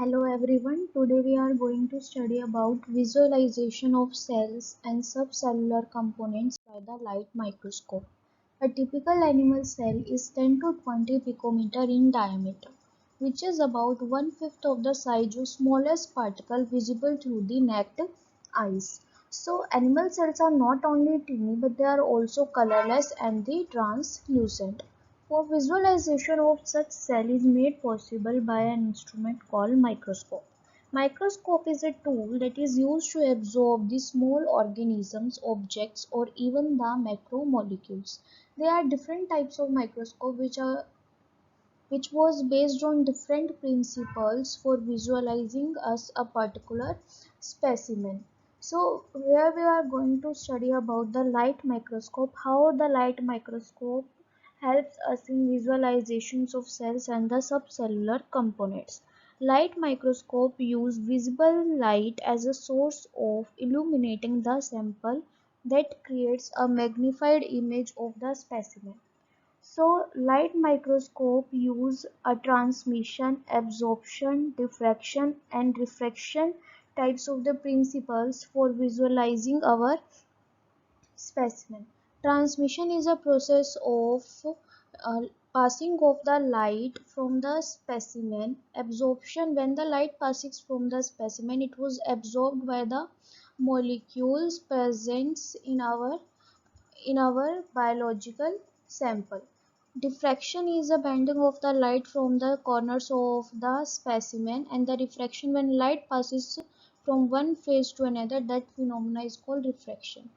Hello everyone, today we are going to study about visualization of cells and subcellular components by the light microscope. A typical animal cell is 10 to 20 picometer in diameter, which is about one-fifth of the size of smallest particle visible through the naked eyes. So animal cells are not only teeny but they are also colorless and the translucent. For visualization of such cell is made possible by an instrument called microscope. Microscope is a tool that is used to absorb the small organisms, objects or even the macromolecules. There are different types of microscope which was based on different principles for visualizing us a particular specimen. So here we are going to study about the light microscope, how the light microscope helps us in visualizations of cells and the subcellular components. Light microscope use visible light as a source of illuminating the sample that creates a magnified image of the specimen. So light microscope use a transmission, absorption, diffraction and refraction types of the principles for visualizing our specimen. Transmission is a process of uh, passing of the light from the specimen. Absorption, when the light passes from the specimen, it was absorbed by the molecules present in our biological sample. Diffraction is a bending of the light from the corners of the specimen, and the refraction, when light passes from one phase to another, that phenomena is called refraction.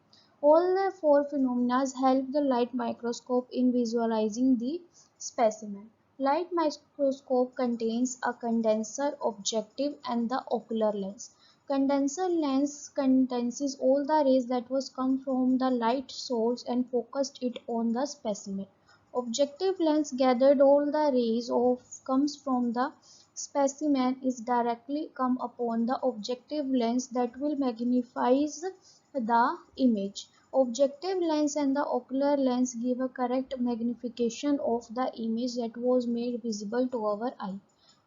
All the four phenomena help the light microscope in visualizing the specimen. Light microscope contains a condenser, objective and the ocular lens. Condenser lens condenses all the rays that was come from the light source and focused it on the specimen. Objective lens gathered all the rays of comes from the specimen is directly come upon the objective lens that will magnifies the image. Objective lens and the ocular lens give a correct magnification of the image that was made visible to our eye.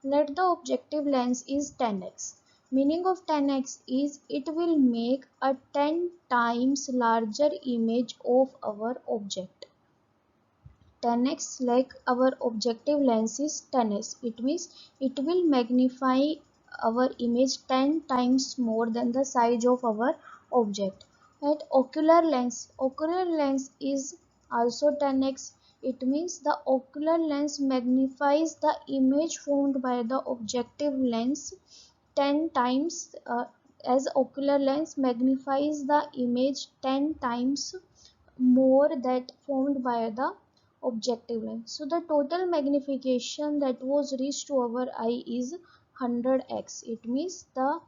Let the objective lens is 10x. Meaning of 10x is it will make a 10 times larger image of our object. 10x, like our objective lens is 10x, it means it will magnify our image 10 times more than the size of our object. Right? Ocular lens is also 10x, it means the ocular lens magnifies the image formed by the objective lens 10 times, as ocular lens magnifies the image 10 times more that formed by the objective lens. So the total magnification that was reached to our eye is 100x. It means the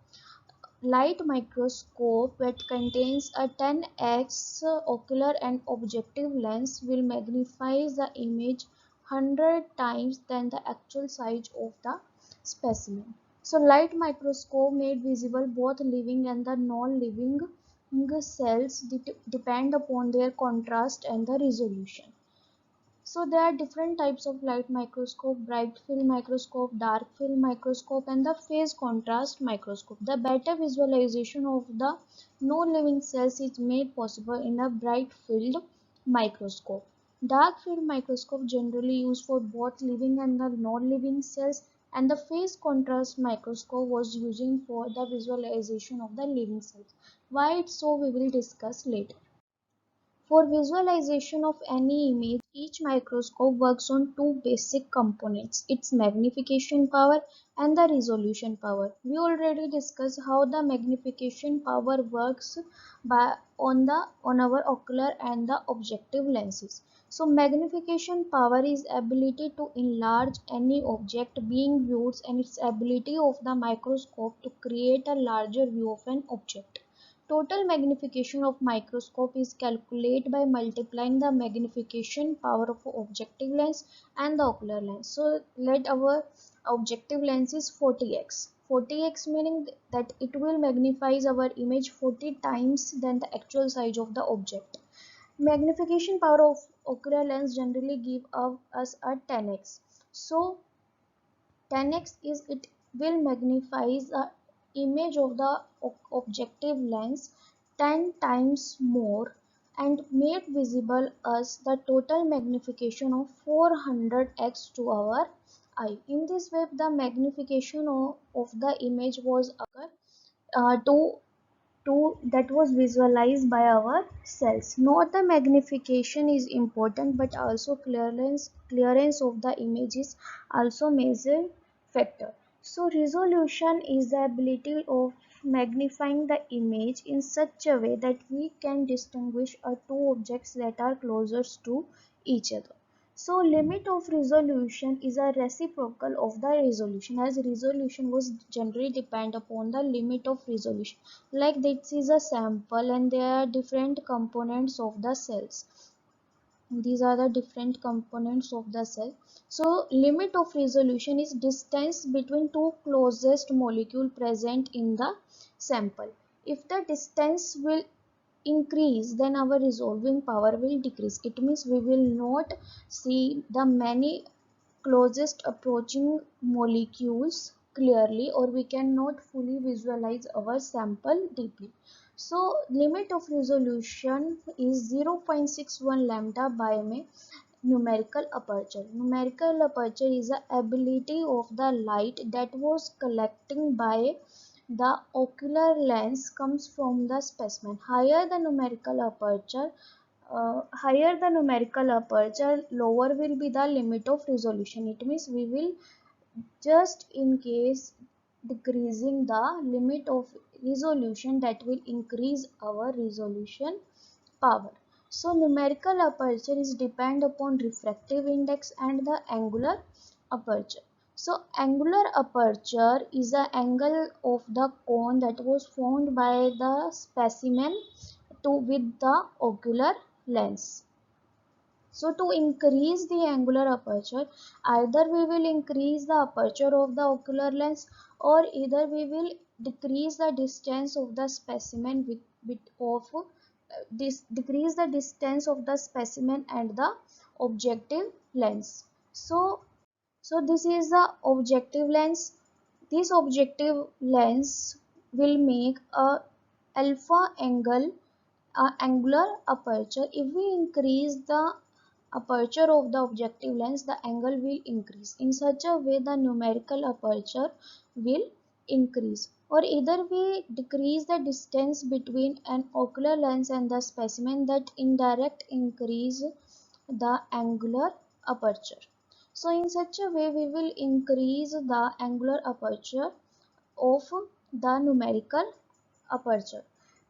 light microscope that contains a 10x ocular and objective lens will magnify the image 100 times than the actual size of the specimen. So light microscope made visible both living and the non-living cells depend upon their contrast and the resolution. So there are different types of light microscope: bright field microscope, dark field microscope and the phase contrast microscope. The better visualization of the non-living cells is made possible in a bright field microscope. Dark field microscope generally used for both living and the non-living cells, and the phase contrast microscope was using for the visualization of the living cells. Why it's so we will discuss later. For visualization of any image, each microscope works on two basic components, its magnification power and the resolution power. We already discussed how the magnification power works on our ocular and the objective lenses. So magnification power is ability to enlarge any object being viewed and its ability of the microscope to create a larger view of an object. Total magnification of microscope is calculated by multiplying the magnification power of objective lens and the ocular lens. So let our objective lens is 40x. 40x meaning that it will magnify our image 40 times than the actual size of the object. Magnification power of ocular lens generally give us a 10x. So 10x is it will magnify the image of the objective lens 10 times more and made visible as the total magnification of 400x to our eye. In this way, the magnification of the image was to that was visualized by our cells. Not the magnification is important, but also clearance of the image is also major factor. So resolution is the ability of magnifying the image in such a way that we can distinguish two objects that are closest to each other. So limit of resolution is a reciprocal of the resolution, as resolution was generally depend upon the limit of resolution. Like this is a sample and there are different components of the cells. These are the different components of the cell. So limit of resolution is distance between two closest molecule present in the sample. If the distance will increase, then our resolving power will decrease. It means we will not see the many closest approaching molecules clearly, or we cannot fully visualize our sample deeply. So limit of resolution is 0.61 lambda by numerical aperture. Numerical aperture is the ability of the light that was collecting by the ocular lens comes from the specimen. Higher the numerical aperture, lower will be the limit of resolution. It means we will just in case decreasing the limit of resolution, that will increase our resolution power. So numerical aperture is depend upon refractive index and the angular aperture. So angular aperture is the angle of the cone that was formed by the specimen to with the ocular lens. So to increase the angular aperture, either we will increase the aperture of the ocular lens, or either we will decrease the distance of the specimen decrease the distance of the specimen and the objective lens. So this is the objective lens. This objective lens will make a alpha angular aperture. If we increase the aperture of the objective lens, the angle will increase. In such a way, the numerical aperture will increase. Or either we decrease the distance between an ocular lens and the specimen, that indirect increase the angular aperture. So in such a way, we will increase the angular aperture of the numerical aperture.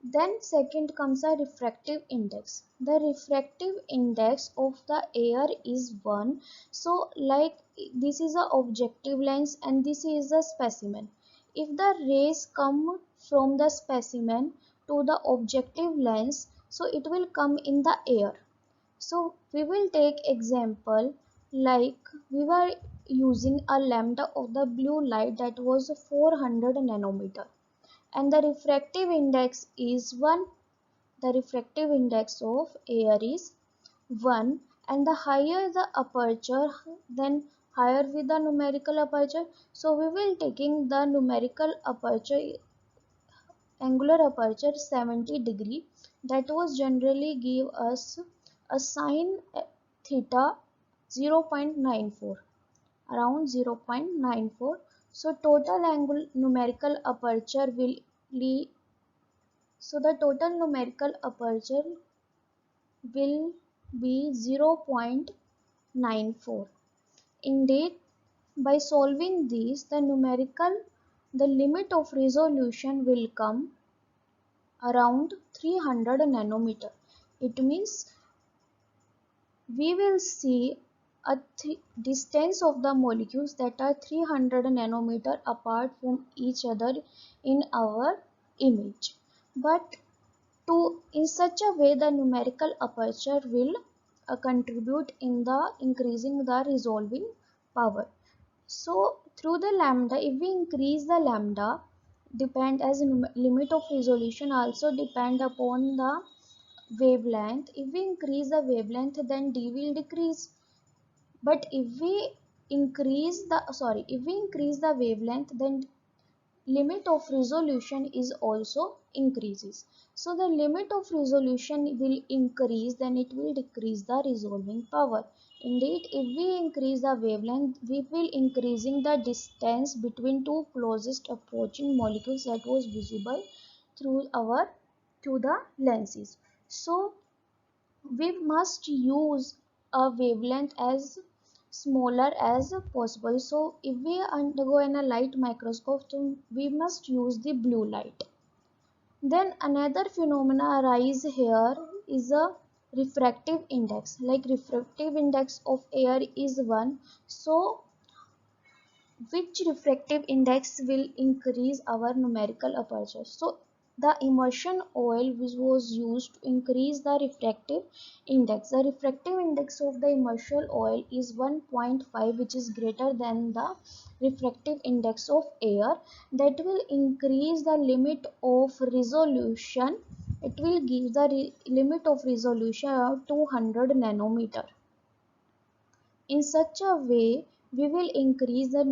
Then second comes a refractive index. The refractive index of the air is 1. So like this is a objective lens and this is a specimen. If the rays come from the specimen to the objective lens, so it will come in the air. So we will take example like we were using a lambda of the blue light that was 400 nanometer, and the refractive index is 1. The refractive index of air is 1, and the higher the aperture, then higher with the numerical aperture. So we will taking the numerical aperture, angular aperture 70 degree, that was generally give us a sine theta 0.94, around 0.94. So total angle numerical aperture will the total numerical aperture will be 0.94. Indeed, by solving these, the limit of resolution will come around 300 nanometer. It means we will see a distance of the molecules that are 300 nanometer apart from each other in our image. But in such a way, the numerical aperture will contribute in the increasing the resolving power. So through the lambda, if we increase the lambda, depend as limit of resolution also depend upon the wavelength. If we increase the wavelength, then d will decrease. But if we if we increase the wavelength, then limit of resolution is also increases. So the limit of resolution will increase, then it will decrease the resolving power. Indeed, if we increase the wavelength, we will increasing the distance between two closest approaching molecules that was visible through the lenses. So we must use a wavelength as smaller as possible. So if we undergo in a light microscope, so we must use the blue light. Then another phenomena arise here is a refractive index. Like refractive index of air is 1. So which refractive index will increase our numerical aperture. So the immersion oil which was used to increase the refractive index. The refractive index of the immersion oil is 1.5, which is greater than the refractive index of air. That will increase the limit of resolution. It will give the limit of resolution of 200 nanometer. In such a way, we will increase the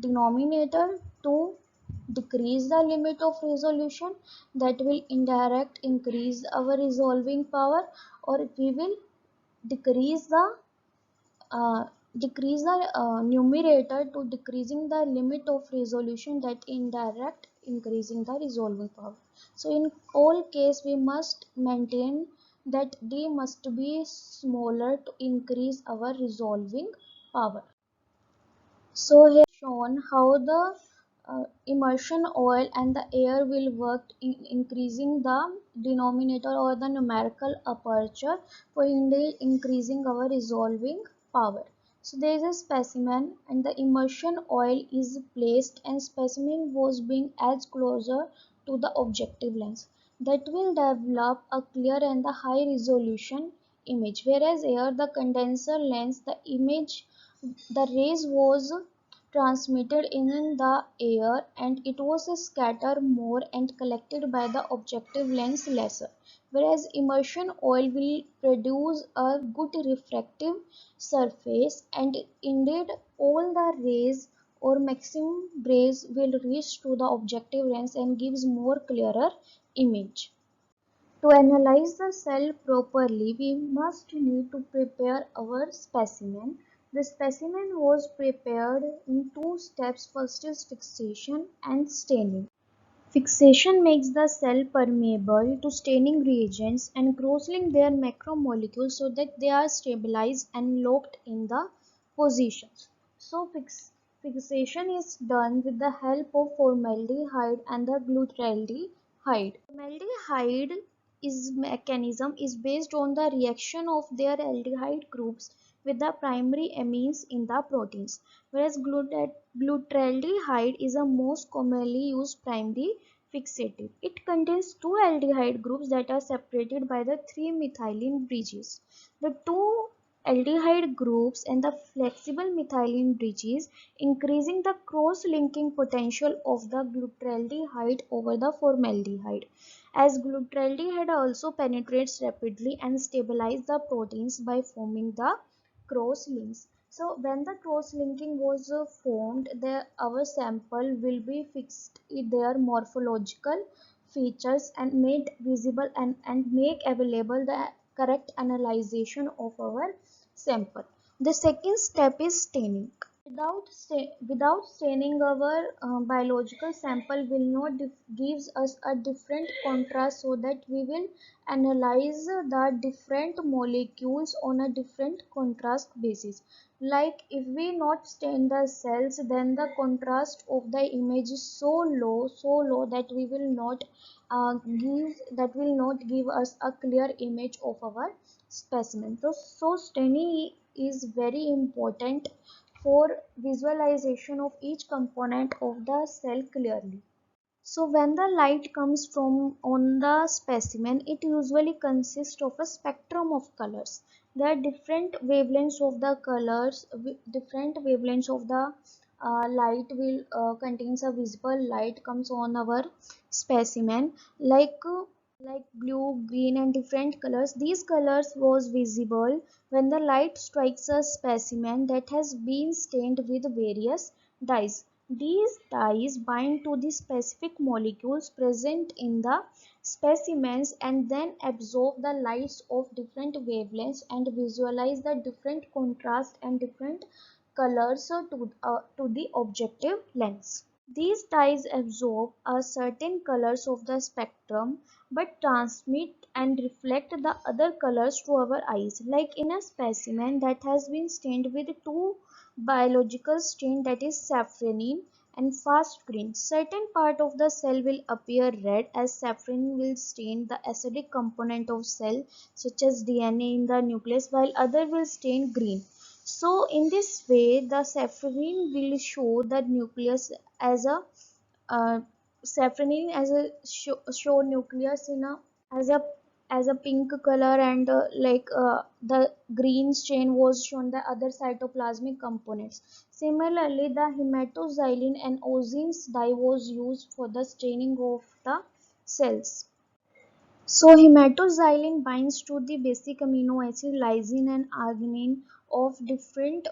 denominator to decrease the limit of resolution. That will indirect increase our resolving power, or we will decrease the uh, numerator to decreasing the limit of resolution, that indirect increasing the resolving power. So in all case, we must maintain that d must be smaller to increase our resolving power. So here shown how the immersion oil and the air will work in increasing the denominator or the numerical aperture for indeed increasing our resolving power. So there is a specimen and the immersion oil is placed and specimen was being edged closer to the objective lens. That will develop a clear and the high resolution image, whereas here the condenser lens, the rays was transmitted in the air and it was scattered more and collected by the objective lens lesser, whereas immersion oil will produce a good refractive surface and indeed all the rays or maximum rays will reach to the objective lens and gives more clearer image. To analyze the cell properly, we must need to prepare our specimen. The specimen was prepared in two steps. First is fixation and staining. Fixation makes the cell permeable to staining reagents and cross-link their macromolecules so that they are stabilized and locked in the positions. So fixation is done with the help of formaldehyde and the glutaraldehyde. Formaldehyde mechanism is based on the reaction of their aldehyde groups with the primary amines in the proteins, whereas glutaraldehyde is a most commonly used primary fixative. It contains two aldehyde groups that are separated by the three methylene bridges. The two aldehyde groups and the flexible methylene bridges increasing the cross-linking potential of the glutaraldehyde over the formaldehyde. As glutaraldehyde also penetrates rapidly and stabilizes the proteins by forming the cross links. So when the cross linking was formed, our sample will be fixed in their morphological features and made visible and make available the correct analyzation of our sample. The second step is staining. Without staining, our biological sample will not gives us a different contrast, so that we will analyze the different molecules on a different contrast basis. Like if we not stain the cells, then the contrast of the image is so low that we will not give us a clear image of our specimen. So staining is very important for visualization of each component of the cell clearly. So when the light comes from on the specimen, it usually consists of a spectrum of colors. There are different wavelengths of the colors, different wavelengths of the light will contains a visible light comes on our specimen. like blue, green and different colors. These colors was visible when the light strikes a specimen that has been stained with various dyes. These dyes bind to the specific molecules present in the specimens and then absorb the lights of different wavelengths and visualize the different contrast and different colors to the objective lens. These dyes absorb a certain colors of the spectrum but transmit and reflect the other colors to our eyes. Like in a specimen that has been stained with two biological stain, that is safranin and fast green. Certain part of the cell will appear red as safranin will stain the acidic component of cell such as DNA in the nucleus, while other will stain green. So in this way the safranin will show the nucleus as a uh, safranin as a show nucleus in a as a as a pink color, and the green stain was shown the other cytoplasmic components. Similarly, the hematoxylin and ozone dye was used for the staining of the cells. So hematoxylin binds to the basic amino acid lysine and arginine of different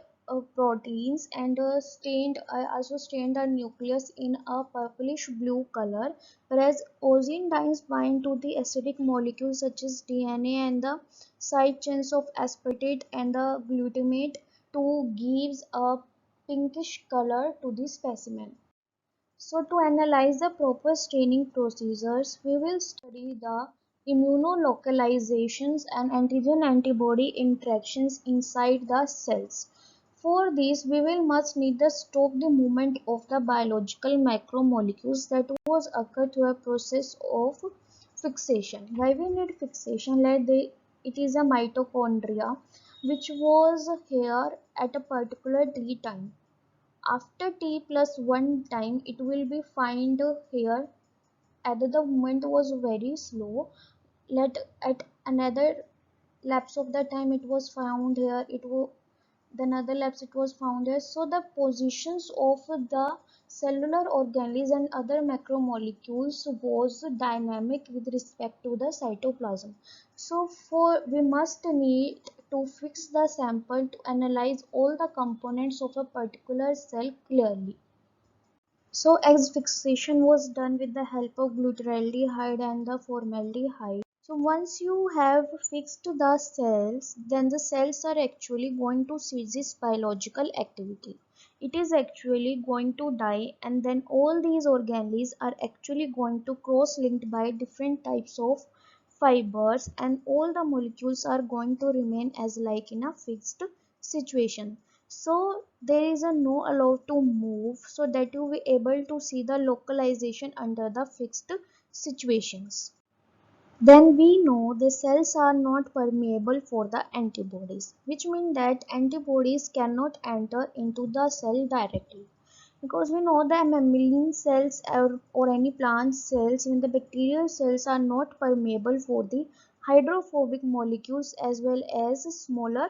proteins, and also stained the nucleus in a purplish blue color, whereas ozone dyes bind to the acidic molecules such as DNA and the side chains of aspartate and the glutamate to gives a pinkish color to the specimen. So to analyze the proper staining procedures, we will study the immunolocalizations and antigen-antibody interactions inside the cells. For this, we will must need to stop the movement of the biological macromolecules that was occur through a process of fixation. Why we need fixation? It is a mitochondria which was here at a particular T time. After t plus 1 time it will be find here at the moment was very slow. Let at another lapse of the time it was found here, it will the another lapse it was found here. So the positions of the cellular organelles and other macromolecules was dynamic with respect to the cytoplasm. So for we must need to fix the sample to analyze all the components of a particular cell clearly. So as fixation was done with the help of glutaraldehyde and the formaldehyde. So once you have fixed the cells, then the cells are actually going to cease its biological activity. It is actually going to die, and then all these organelles are actually going to cross-linked by different types of fibers, and all the molecules are going to remain as like in a fixed situation. So there is a no allowed to move, so that you will be able to see the localization under the fixed situations. Then we know the cells are not permeable for the antibodies, which means that antibodies cannot enter into the cell directly. Because we know the mammalian cells or any plant cells, even the bacterial cells, are not permeable for the hydrophobic molecules as well as smaller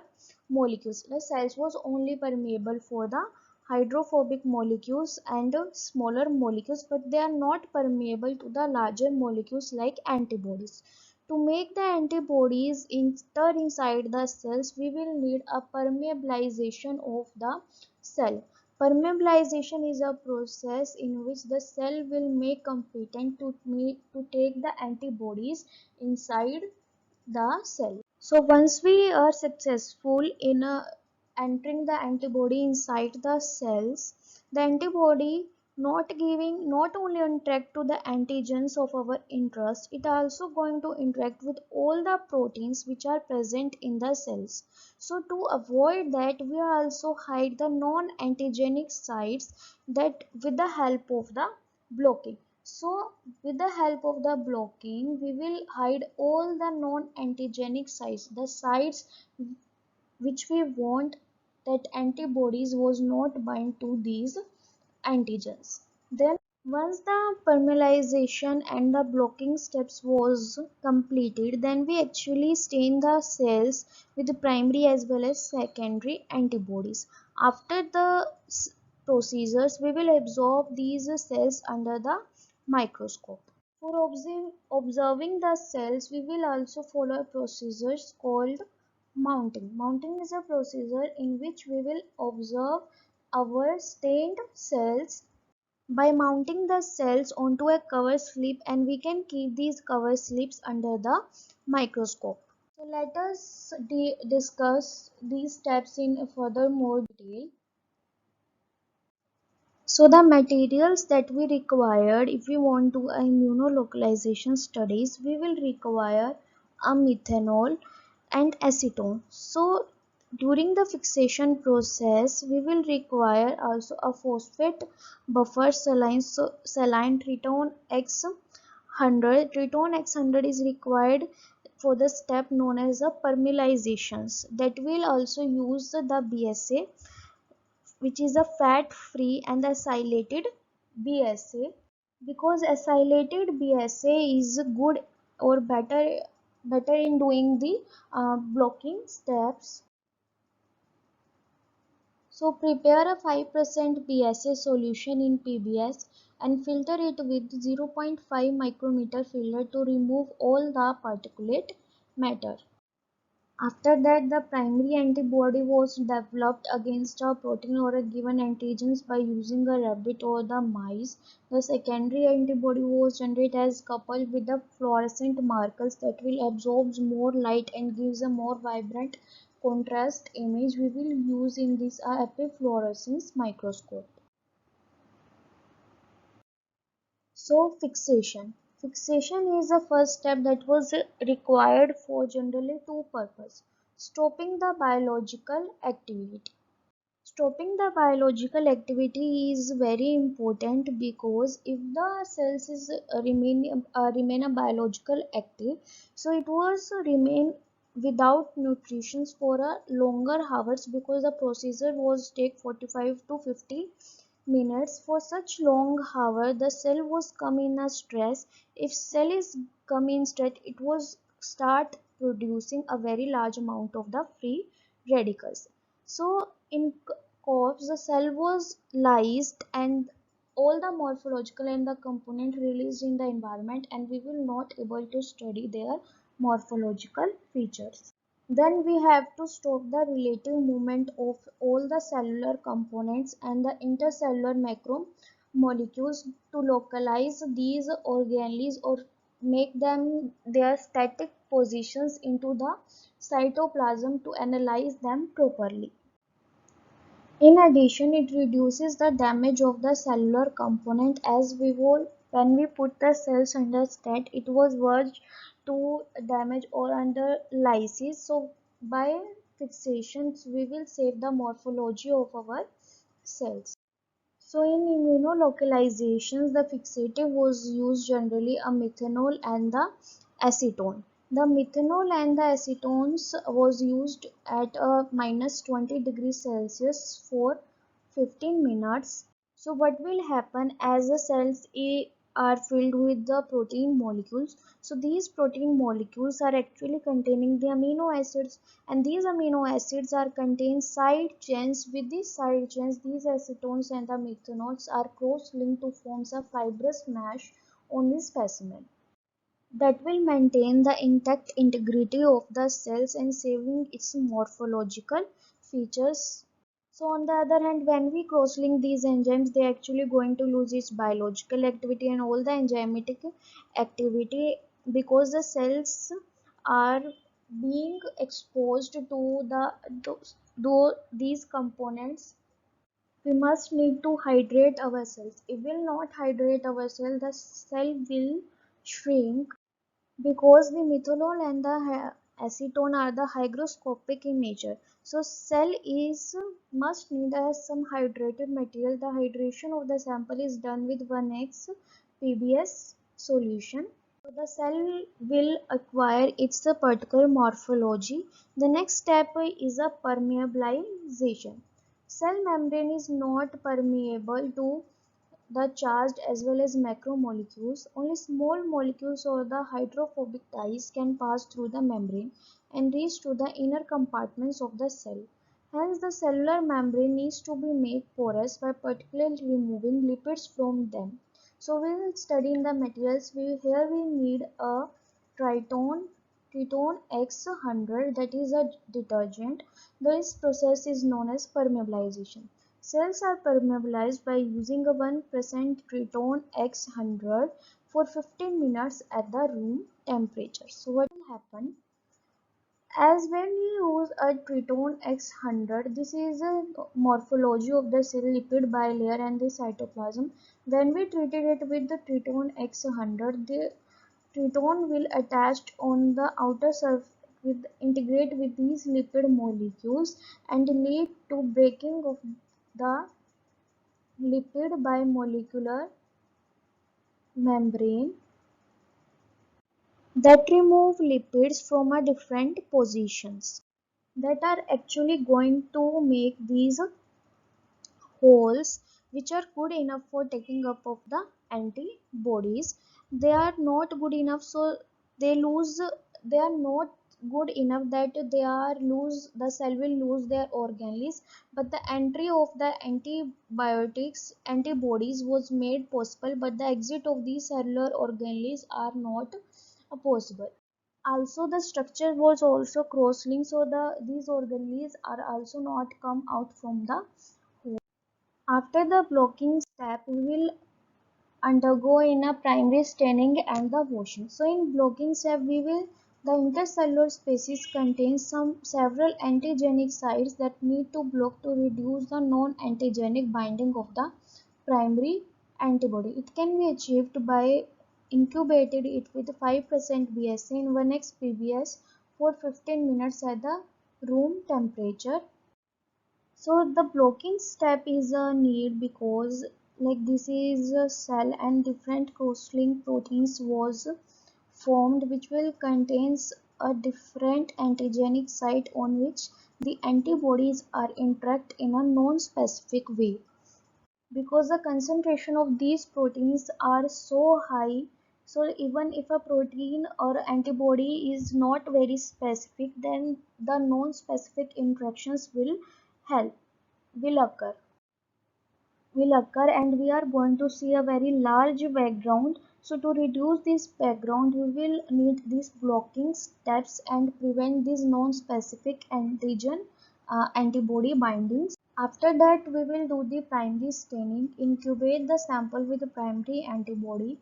molecules. The cells was only permeable for the hydrophobic molecules and smaller molecules, but they are not permeable to the larger molecules like antibodies. To make the antibodies enter inside the cells, we will need a permeabilization of the cell. Permeabilization is a process in which the cell will make competent to take the antibodies inside the cell. So once we are successful in entering the antibody inside the cells, the antibody not only interact to the antigens of our interest, it also going to interact with all the proteins which are present in the cells. So to avoid that, we also hide the non-antigenic sites that with the help of the blocking. So with the help of the blocking, we will hide all the non-antigenic sites, the sites which we want that antibodies was not bind to these antigens. Then once the permeabilization and the blocking steps was completed, then we actually stain the cells with the primary as well as secondary antibodies. After the procedures, we will absorb these cells under the microscope. For observing the cells, we will also follow a procedure called mounting. Mounting is a procedure in which we will observe our stained cells by mounting the cells onto a cover slip, and we can keep these cover slips under the microscope. So let us discuss these steps in further more detail. So the materials that we required if we want to immunolocalization studies, we will require a methanol and acetone. So during the fixation process, we will require also a phosphate buffer saline. So saline tritone X100. Tritone X100 is required for the step known as the permealizations. That will also use the BSA, which is a fat free and acylated BSA, because acylated BSA is good or better in doing the blocking steps. So prepare a 5% BSA solution in PBS and filter it with 0.5 micrometer filter to remove all the particulate matter. After that, the primary antibody was developed against a protein or a given antigens by using a rabbit or the mice. The secondary antibody was generated as coupled with the fluorescent markers that will absorb more light and gives a more vibrant contrast image. We will use in this epifluorescence microscope. So fixation. Fixation is the first step that was required for generally two purposes: stopping the biological activity. Stopping the biological activity is very important, because if the cells is remain a biological active, so it was remain without nutrition for a longer hours, because the procedure was take 45 to 50 minutes. For such long hour, the cell was come in a stress. If cell is come in stress, it was start producing a very large amount of the free radicals. So in corpse, the cell was lysed and all the morphological and the component released in the environment, and we will not able to study their morphological features. Then we have to stop the relative movement of all the cellular components and the intercellular macromolecules to localize these organelles or make them their static positions into the cytoplasm to analyze them properly. In addition, it reduces the damage of the cellular component, as when we put the cells under stat, it was verged to damage or under lysis. So by fixations, we will save the morphology of our cells. So in immunolocalizations, the fixative was used generally a methanol and the acetone. The methanol and the acetones was used at a minus 20 degrees Celsius for 15 minutes. So what will happen as the cells are filled with the protein molecules? So these protein molecules are actually containing the amino acids, and these amino acids are contain side chains. With these side chains, these acetones and the methanols are cross-linked to form a fibrous mesh on this specimen that will maintain the intact integrity of the cells and saving its morphological features. So on the other hand, when we cross-link these enzymes, they actually going to lose its biological activity and all the enzymatic activity, because the cells are being exposed to these components. We must need to hydrate our cells. If we will not hydrate our cell, the cell will shrink, because the methanol and the acetone are the hygroscopic in nature. So cell is must need as some hydrated material. The hydration of the sample is done with 1x PBS solution. So the cell will acquire its particular morphology. The next step is a permeabilization. Cell membrane is not permeable to the charged as well as macromolecules. Only small molecules or the hydrophobic dyes can pass through the membrane and reach to the inner compartments of the cell. Hence, the cellular membrane needs to be made porous by particularly removing lipids from them. So we will study in the materials. Here we need a Triton Triton X100, that is a detergent. This process is known as permeabilization. Cells are permeabilized by using a 1% Triton X100 for 15 minutes at the room temperature. So what will happen? As when we use a Triton X100, this is a morphology of the cell lipid bilayer and the cytoplasm. When we treated it with the Triton X100, the Triton will attach on the outer surface with integrate with these lipid molecules and lead to breaking of the lipid bimolecular membrane that remove lipids from a different positions that are actually going to make these holes which are good enough for taking up of the antibodies. They are not good enough, so they lose, they are not good enough that they are lose, the cell will lose their organelles, but the entry of the antibodies was made possible, but the exit of these cellular organelles are not possible. Also the structure was also cross-linked, so these organelles are also not come out from the hole. After the blocking step, we will undergo in a primary staining and the washing. So in blocking step, the intercellular species contains several antigenic sites that need to block to reduce the non-antigenic binding of the primary antibody. It can be achieved by incubated it with 5% BSA in 1x PBS for 15 minutes at the room temperature. So the blocking step is a need because like this is a cell and different cross-linked proteins was formed which will contains a different antigenic site on which the antibodies are interact in a non-specific way. Because the concentration of these proteins are so high, so even if a protein or antibody is not very specific, then the non-specific interactions help will occur and we are going to see a very large background. So to reduce this background we will need these blocking steps and prevent these non-specific antigen antibody bindings. After that we will do the primary staining. Incubate the sample with the primary antibody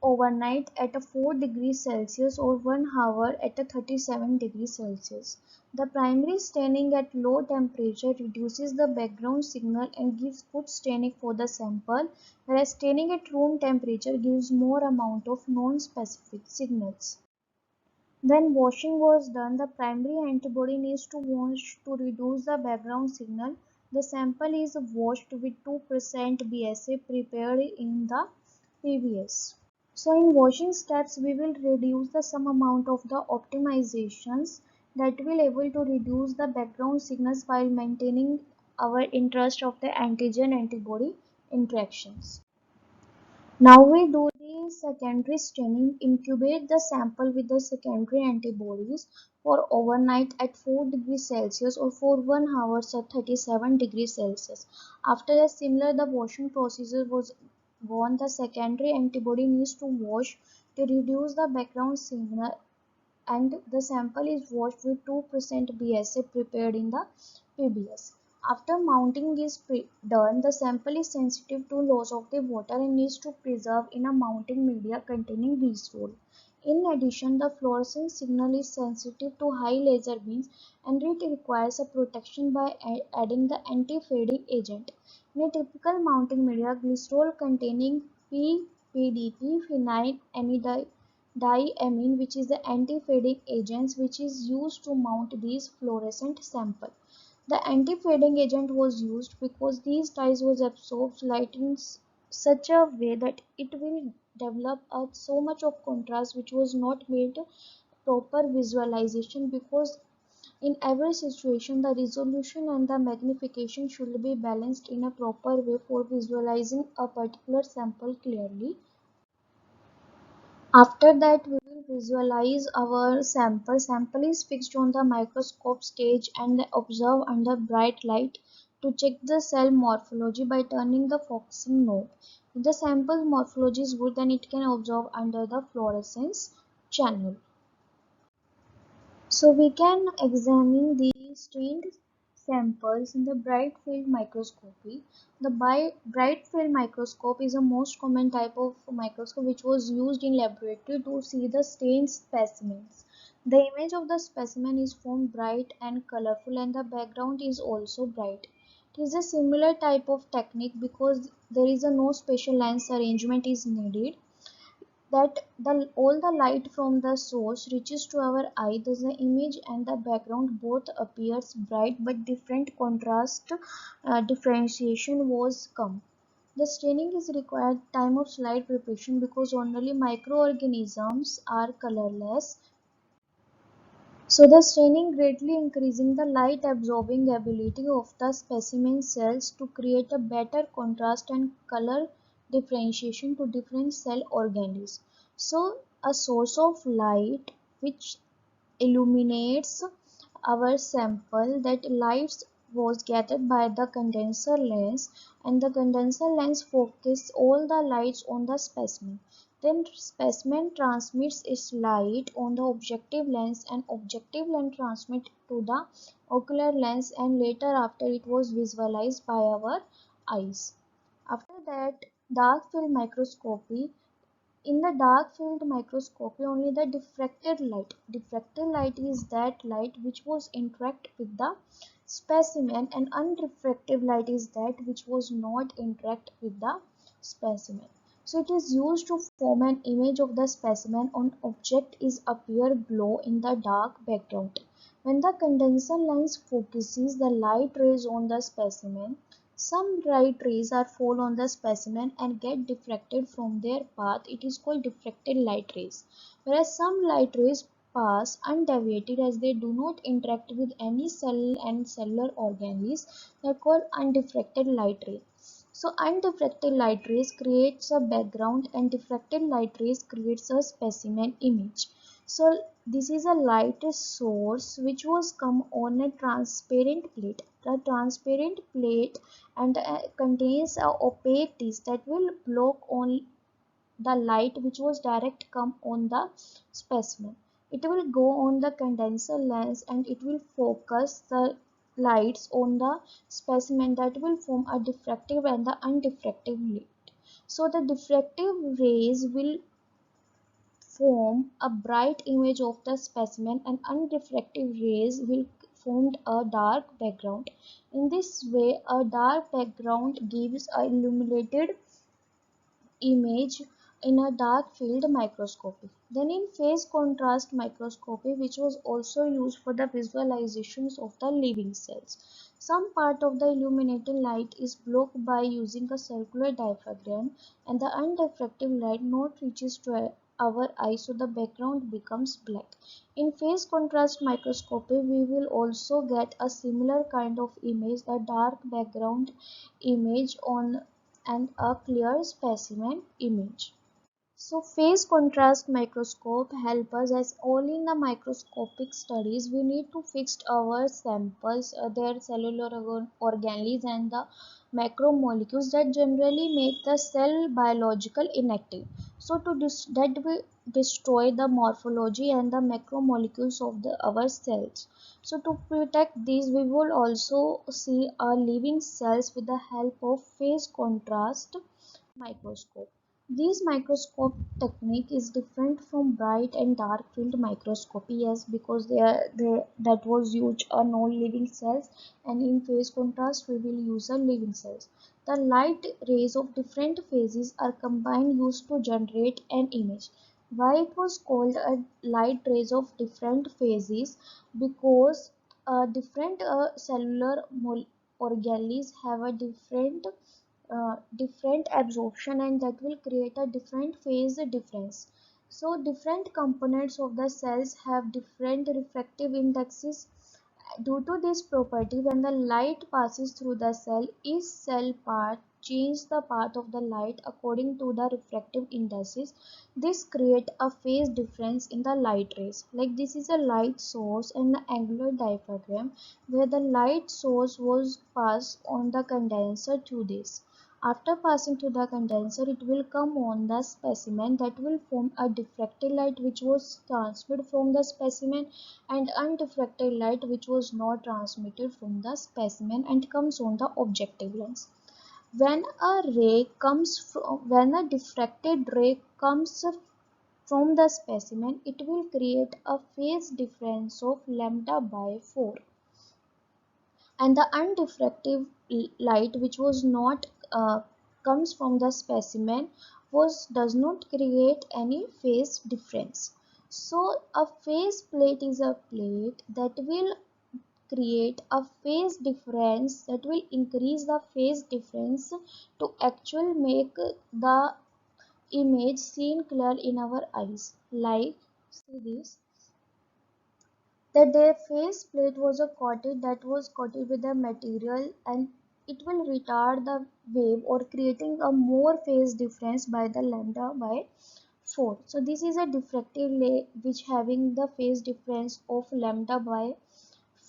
overnight at a 4 degrees Celsius or 1 hour at a 37 degrees Celsius. The primary staining at low temperature reduces the background signal and gives good staining for the sample, whereas staining at room temperature gives more amount of non-specific signals. When washing was done, the primary antibody needs to wash to reduce the background signal. The sample is washed with 2% BSA prepared in the PBS. So in washing steps, we will reduce the some amount of the optimizations that will able to reduce the background signals while maintaining our interest of the antigen antibody interactions. Now we do the secondary staining. Incubate the sample with the secondary antibodies for overnight at 4 degrees Celsius or for 1 hour at 37 degrees Celsius. After a similar the washing procedure was gone, the secondary antibody needs to wash to reduce the background signal and the sample is washed with 2% BSA prepared in the PBS. After mounting is done, the sample is sensitive to loss of the water and needs to preserve in a mounting media containing glycerol. In addition, the fluorescence signal is sensitive to high laser beams and it requires a protection by adding the anti-fading agent. In a typical mounting media, glycerol containing PDP phenyl diamine, which is the anti-fading agents which is used to mount these fluorescent sample. The anti-fading agent was used because these dyes was absorbs light in such a way that it will develop so much of contrast which was not made proper visualization, because in every situation the resolution and the magnification should be balanced in a proper way for visualizing a particular sample clearly. After that, we will visualize our sample. Sample is fixed on the microscope stage and observed under bright light to check the cell morphology by turning the focusing knob. If the sample morphology is good, then it can observe under the fluorescence channel. So we can examine the stained samples in the bright field microscopy. The bright field microscope is the most common type of microscope which was used in laboratory to see the stained specimens. The image of the specimen is formed bright and colorful, and the background is also bright. It is a similar type of technique because there is a no special lens arrangement is needed, that all the light from the source reaches to our eye. Thus the image and the background both appears bright, but different contrast differentiation was come. The staining is required time of slide preparation because only microorganisms are colorless. So the staining greatly increasing the light absorbing ability of the specimen cells to create a better contrast and color differentiation to different cell organelles. So a source of light which illuminates our sample, that light was gathered by the condenser lens, and the condenser lens focuses all the lights on the specimen. Then specimen transmits its light on the objective lens, and objective lens transmit to the ocular lens, and later after it was visualized by our eyes. After that, dark field microscopy. In the dark field microscopy, only the diffracted light. Diffracted light is that light which was interact with the specimen, and unrefractive light is that which was not interact with the specimen. So it is used to form an image of the specimen on object is appear below in the dark background. When the condenser lens focuses the light rays on the specimen, some light rays are fall on the specimen and get diffracted from their path. It is called diffracted light rays. Whereas some light rays pass undeviated as they do not interact with any cell and cellular organelles. They are called undiffracted light rays. So undifracted light rays creates a background, and diffracted light rays creates a specimen image. So this is a light source which was come on a transparent plate. The transparent plate and contains a opaque disc that will block on the light which was direct come on the specimen. It will go on the condenser lens and it will focus the lights on the specimen, that will form a diffractive and the undiffractive light. So the diffractive rays will form a bright image of the specimen, and unrefractive rays will form a dark background. In this way, a dark background gives a illuminated image in a dark field microscopy. Then in phase contrast microscopy, which was also used for the visualizations of the living cells. Some part of the illuminated light is blocked by using a circular diaphragm, and the unrefractive light not reaches to our eye, so the background becomes black. In phase contrast microscopy, we will also get a similar kind of image, a dark background image on and a clear specimen image. So phase contrast microscope help us, as all in the microscopic studies we need to fix our samples, their cellular organelles and the macromolecules that generally make the cell biological inactive. So to that will destroy the morphology and the macromolecules of our cells. So to protect these, we will also see our living cells with the help of phase contrast microscope. This microscope technique is different from bright and dark field microscopy, yes, because that was used on non-living cells, and in phase contrast we will use a living cells. The light rays of different phases are combined used to generate an image. Why it was called a light rays of different phases? Because different cellular organelles have a different absorption, and that will create a different phase difference. So different components of the cells have different refractive indexes. Due to this property, when the light passes through the cell, each cell part change the path of the light according to the refractive indices. This create a phase difference in the light rays. Like this is a light source and the angular diaphragm where the light source was passed on the condenser to this. After passing to the condenser, it will come on the specimen that will form a diffracted light which was transmitted from the specimen and undifracted light which was not transmitted from the specimen and comes on the objective lens. When a diffracted ray comes from the specimen, it will create a phase difference of lambda by 4, and the undifractive light which was not comes from the specimen was does not create any phase difference. So a phase plate is a plate that will create a phase difference, that will increase the phase difference to actually make the image seen clear in our eyes. Like see this, that their face plate was a coated that was coated with a material and it will retard the wave or creating a more phase difference by the lambda by 4. So this is a diffractive ray which having the phase difference of lambda by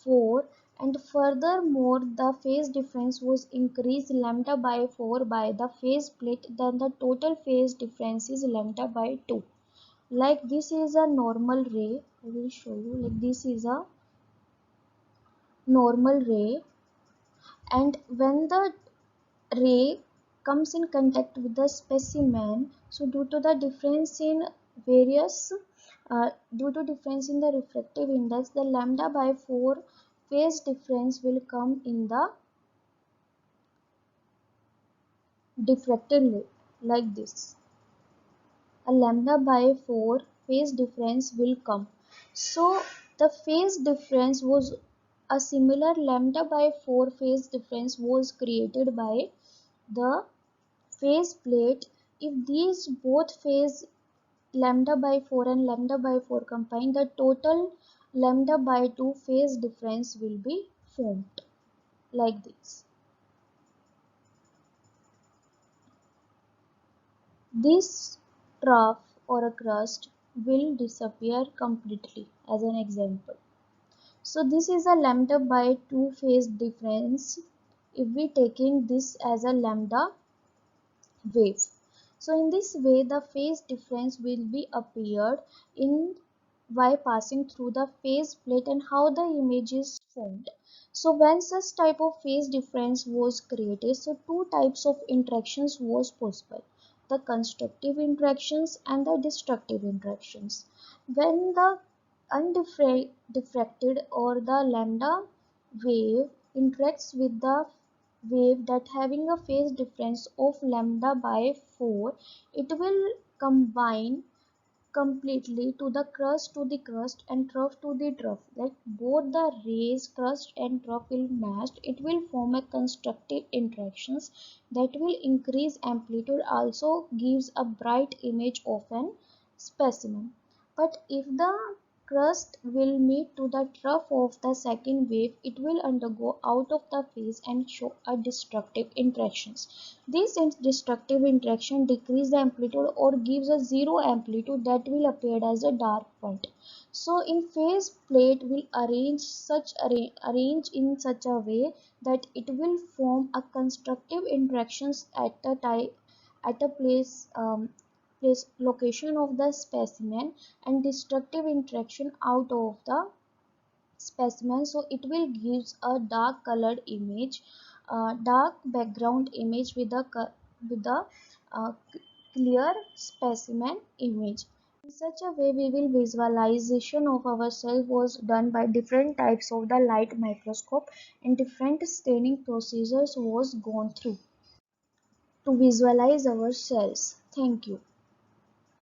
4, and furthermore the phase difference was increased lambda by 4 by the phase plate, then the total phase difference is lambda by 2. Like this is a normal ray, I will show you. Like this is a normal ray, and when the ray comes in contact with the specimen, so due to the difference in various due to difference in the refractive index, the lambda by 4 phase difference will come in the diffracted ray. Like this, a lambda by 4 phase difference will come. So the phase difference was a similar lambda by 4 phase difference was created by the phase plate if these both phase lambda by 4 and lambda by 4 combine, the total lambda by 2 phase difference will be formed like this. This trough or a crust will disappear completely as an example. So this is a lambda by 2 phase difference if we taking this as a lambda wave. So in this way the phase difference will be appeared in by passing through the phase plate and how the image is formed. So when such type of phase difference was created, so two types of interactions was possible, the constructive interactions and the destructive interactions. When the undifracted or the lambda wave interacts with the wave that having a phase difference of lambda by 4, it will combine completely to the crust and trough to the trough. Like both the rays crust and trough will match, it will form a constructive interactions that will increase amplitude, also gives a bright image of an specimen. But if the crust will meet to the trough of the second wave, it will undergo out of the phase and show a destructive interactions. This destructive interaction decrease the amplitude or gives a zero amplitude that will appear as a dark point. So in phase plate will arrange in such a way that it will form a constructive interactions at a time at a place location of the specimen and destructive interaction out of the specimen. So it will gives a dark colored image, dark background image with the uh, clear specimen image. In such a way we will visualization of ourselves was done by different types of the light microscope and different staining procedures was gone through to visualize our cells. Thank you.